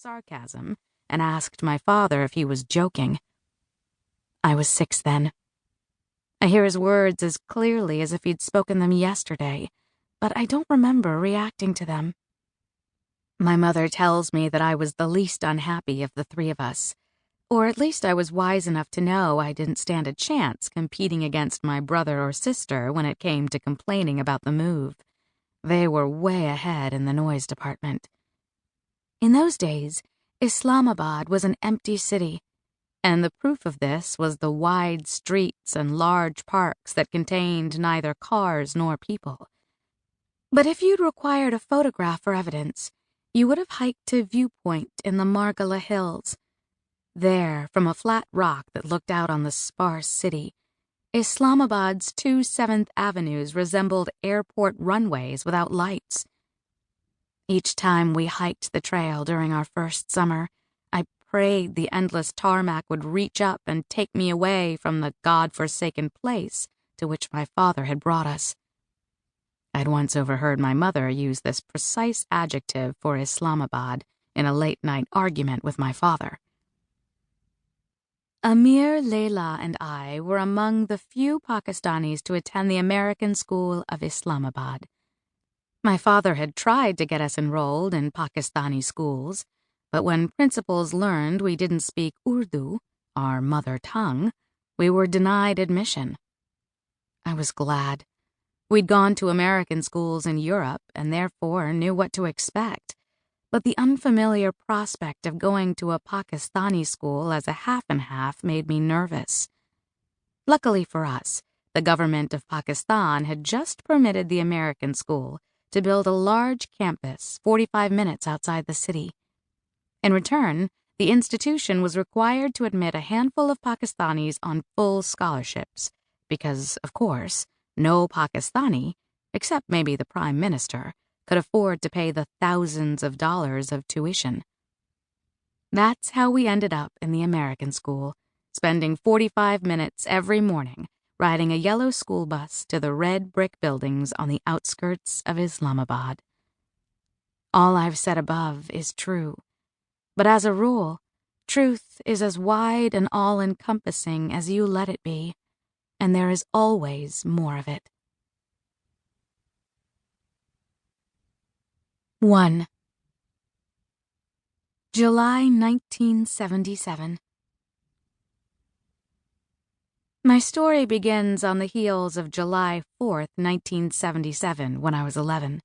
sarcasm and asked my father if he was joking. I was 6 then. I hear his words as clearly as if he'd spoken them yesterday, but I don't remember reacting to them. My mother tells me that I was the least unhappy of the 3 of us, or at least I was wise enough to know I didn't stand a chance competing against my brother or sister when it came to complaining about the move. They were way ahead in the noise department. In those days, Islamabad was an empty city, and the proof of this was the wide streets and large parks that contained neither cars nor people. But if you'd required a photograph for evidence, you would have hiked to Viewpoint in the Margala Hills. There, from a flat rock that looked out on the sparse city, Islamabad's 2 7th Avenues resembled airport runways without lights. Each time we hiked the trail during our first summer, I prayed the endless tarmac would reach up and take me away from the God-forsaken place to which my father had brought us. I'd once overheard my mother use this precise adjective for Islamabad in a late-night argument with my father. Amir, Layla, and I were among the few Pakistanis to attend the American School of Islamabad. My father had tried to get us enrolled in Pakistani schools, but when principals learned we didn't speak Urdu, our mother tongue, we were denied admission. I was glad. We'd gone to American schools in Europe and therefore knew what to expect, but the unfamiliar prospect of going to a Pakistani school as a half-and-half made me nervous. Luckily for us, the government of Pakistan had just permitted the American school to build a large campus 45 minutes outside the city. In return, the institution was required to admit a handful of Pakistanis on full scholarships because, of course, no Pakistani, except maybe the Prime Minister, could afford to pay the thousands of dollars of tuition. That's how we ended up in the American school, spending 45 minutes every morning riding a yellow school bus to the red brick buildings on the outskirts of Islamabad. All I've said above is true, but as a rule, truth is as wide and all-encompassing as you let it be, and there is always more of it. 1. July 1977. My story begins on the heels of July 4th, 1977, when I was 11.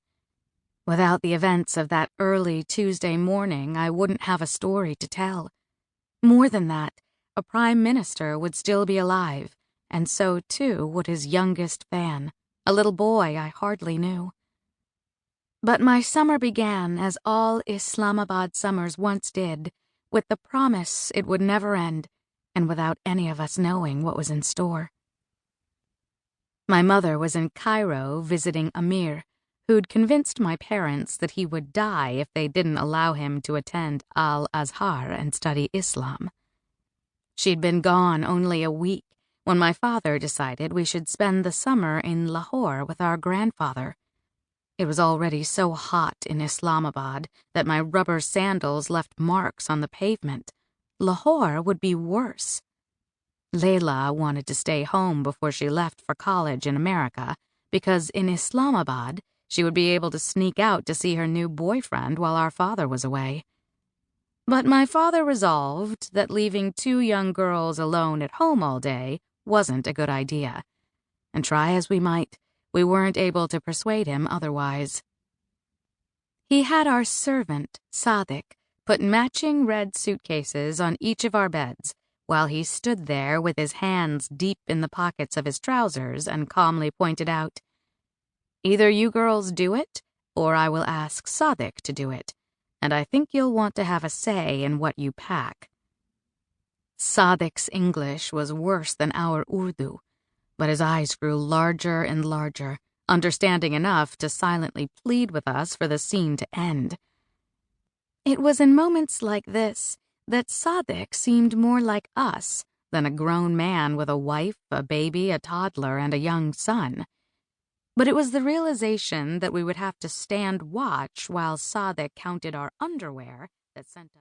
Without the events of that early Tuesday morning, I wouldn't have a story to tell. More than that, a Prime Minister would still be alive, and so too would his youngest fan, a little boy I hardly knew. But my summer began as all Islamabad summers once did, with the promise it would never end, and without any of us knowing what was in store. My mother was in Cairo visiting Amir, who'd convinced my parents that he would die if they didn't allow him to attend Al-Azhar and study Islam. She'd been gone only a week when my father decided we should spend the summer in Lahore with our grandfather. It was already so hot in Islamabad that my rubber sandals left marks on the pavement. Lahore would be worse. Layla wanted to stay home before she left for college in America because in Islamabad she would be able to sneak out to see her new boyfriend while our father was away. But my father resolved that leaving 2 young girls alone at home all day wasn't a good idea, and try as we might, we weren't able to persuade him otherwise. He had our servant, Sadiq, put matching red suitcases on each of our beds, while he stood there with his hands deep in the pockets of his trousers and calmly pointed out, "Either you girls do it, or I will ask Sadiq to do it, and I think you'll want to have a say in what you pack." Sadiq's English was worse than our Urdu, but his eyes grew larger and larger, understanding enough to silently plead with us for the scene to end. It was in moments like this that Sadiq seemed more like us than a grown man with a wife, a baby, a toddler, and a young son. But it was the realization that we would have to stand watch while Sadiq counted our underwear that sent us.